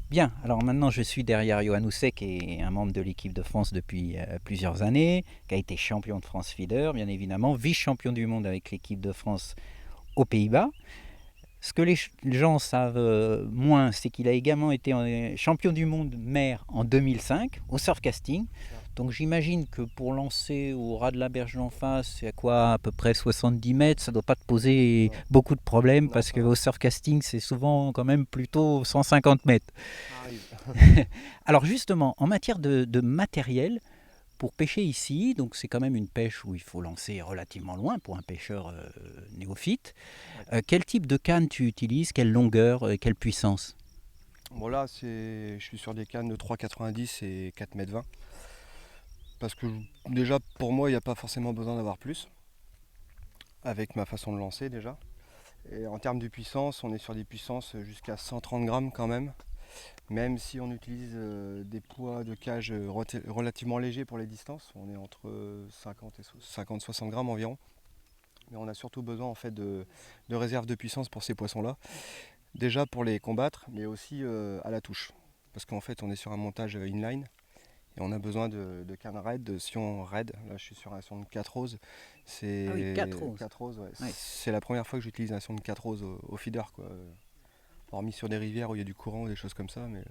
Bien, alors maintenant je suis derrière Johan Housset, qui est un membre de l'équipe de France depuis plusieurs années, qui a été champion de France feeder, bien évidemment, vice-champion du monde avec l'équipe de France aux Pays-Bas. Ce que les gens savent moins, c'est qu'il a également été champion du monde mer en 2005 au surfcasting. Donc j'imagine que pour lancer au ras de la berge d'en face, c'est à quoi à peu près 70 mètres, ça ne doit pas te poser Non, beaucoup de problèmes non, parce ça qu'au va. surfcasting, c'est souvent quand même plutôt 150 mètres. Ça arrive. Alors justement, en matière de matériel, pour pêcher ici, donc c'est quand même une pêche où il faut lancer relativement loin pour un pêcheur néophyte. Ouais. Quel type de canne tu utilises? Quelle longueur? Quelle puissance? Bon là, je suis sur des cannes de 3,90 et 4,20 m. Parce que déjà, pour moi, il n'y a pas forcément besoin d'avoir plus, avec ma façon de lancer déjà. Et en termes de puissance, on est sur des puissances jusqu'à 130 grammes quand même si on utilise des poids de cage relativement légers pour les distances, on est entre 50 et 50-60 grammes environ. Mais on a surtout besoin en fait de réserves de puissance pour ces poissons-là. Déjà pour les combattre, mais aussi à la touche. Parce qu'en fait, on est sur un montage inline et on a besoin de cannes raid, de sion raid. Là, je suis sur un sion de 4 roses. Ah oui, 4 C'est roses. 4 roses, ouais. Oui. C'est la première fois que j'utilise un sion de 4 roses au feeder, quoi. Hormis sur des rivières où il y a du courant ou des choses comme ça. Mais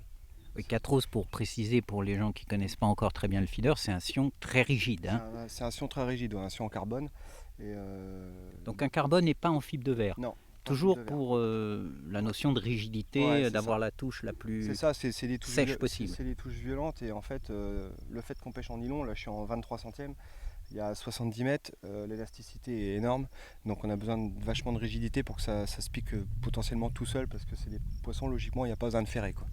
Oui, 4 roses, pour préciser pour les gens qui ne connaissent pas encore très bien le feeder, c'est un sion très rigide. Hein. c'est un sion très rigide, ouais, un sion en carbone. Et Donc un carbone et pas en fibre de verre. non, pas en fibre Toujours de verre. pour la Ouais, notion de ouais, rigidité, c'est ça. d'avoir la touche la C'est plus ça, c'est des touches, sèche possible. c'est des touches violentes et en fait le fait qu'on pêche en nylon, là je suis en 23 centièmes, il y a 70 mètres, l'élasticité est énorme, donc on a besoin de vachement de rigidité pour que ça se pique potentiellement tout seul parce que c'est des poissons, logiquement il n'y a pas besoin de ferrer, quoi.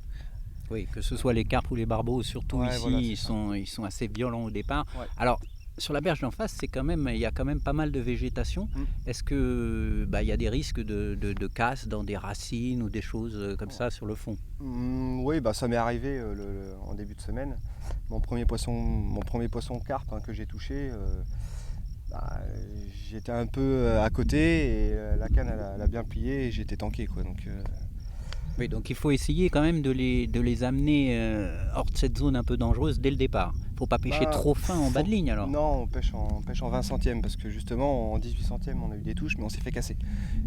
Oui, que ce soit les carpes ou les barbeaux, surtout Ouais, voilà, ici, c'est ça. ils sont assez violents au départ. Ouais. Alors, sur la berge d'en face, il y a quand même pas mal de végétation. Mm. Est-ce que il y a des risques de casse dans des racines ou des choses comme Ouais. ça sur le fond? Oui, bah, ça m'est arrivé en début de semaine. Mon premier poisson carpe, hein, que j'ai touché, bah, j'étais un peu à côté et la canne elle a bien plié et j'étais tanké, quoi. Donc, Oui, donc il faut essayer quand même de les amener hors de cette zone un peu dangereuse dès le départ. Il ne faut pas pêcher bah, trop fin en bas de ligne alors. non, on pêche en 20 centièmes parce que justement en 18 centièmes on a eu des touches mais on s'est fait casser.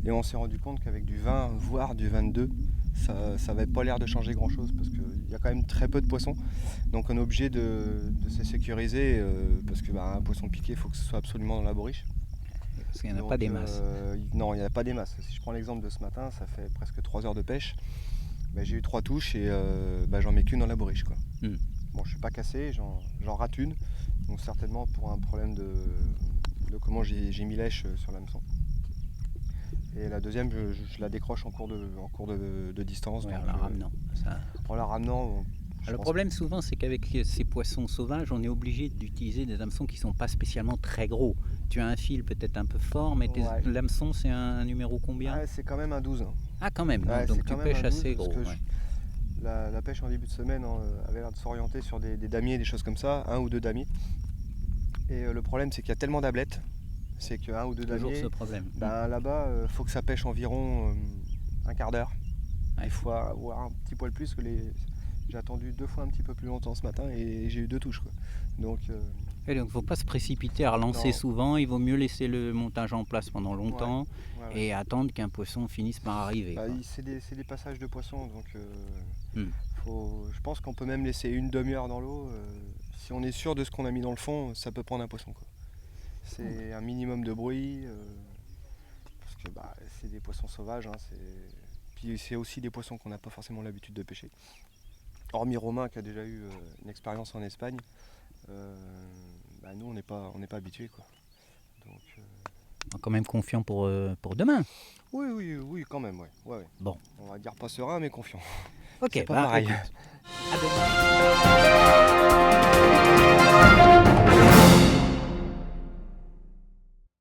Et on s'est rendu compte qu'avec du 20 voire du 22, ça n'avait pas l'air de changer grand chose parce qu'il y a quand même très peu de poissons. Donc on est obligé de se sécuriser parce que un poisson piqué il faut que ce soit absolument dans la bourriche. Parce qu'il n'y en a pas Donc des masses. non, il n'y en a pas des masses. Si je prends l'exemple de ce matin, ça fait presque 3 heures de pêche. Bah, j'ai eu 3 touches et j'en mets qu'une dans la bourriche, quoi. Hmm. Bon, je suis pas cassé, j'en rate une. Donc certainement pour un problème de comment j'ai mis lèche sur l'hameçon. Et la deuxième, je la décroche en cours de distance. Ouais, en Donc la ramenant. Ça. en la ramenant, je Le pense. problème souvent, c'est qu'avec ces poissons sauvages, on est obligé d'utiliser des hameçons qui ne sont pas spécialement très gros. Tu as un fil peut-être un peu fort, mais Ouais. l'hameçon, c'est un numéro combien? Ouais, c'est quand même un 12, hein. Ah, quand même, Ouais, c'est donc tu quand même un pêches 12 assez parce gros. que Ouais. la pêche en début de semaine avait l'air de s'orienter sur des damiers, des choses comme ça, un ou deux damiers. Et le problème, c'est qu'il y a tellement d'ablettes, c'est qu'un ou deux Toujours ce damiers, problème. là-bas, il faut que ça pêche environ un quart d'heure. Ouais. Des fois, voire un petit poil plus que j'ai attendu 2 fois un petit peu plus longtemps ce matin et j'ai eu 2 touches, quoi. Donc, Et donc, il ne faut pas se précipiter à relancer non, souvent. Il vaut mieux laisser le montage en place pendant ouais, longtemps ouais, ouais. et attendre qu'un poisson finisse par arriver. Quoi. C'est des passages de poissons, donc Hmm. je pense qu'on peut même laisser une demi-heure dans l'eau. Si on est sûr de ce qu'on a mis dans le fond, ça peut prendre un poisson, quoi. C'est un minimum de bruit, parce que c'est des poissons sauvages, hein, puis c'est aussi des poissons qu'on n'a pas forcément l'habitude de pêcher. Hormis Romain qui a déjà eu une expérience en Espagne, nous on n'est pas habitués, quoi. Donc, On est quand même confiant pour demain. oui, oui, oui, quand même, ouais, ouais, ouais. Bon, On va dire pas serein mais confiant. C'est ok, pas pareil. écoute.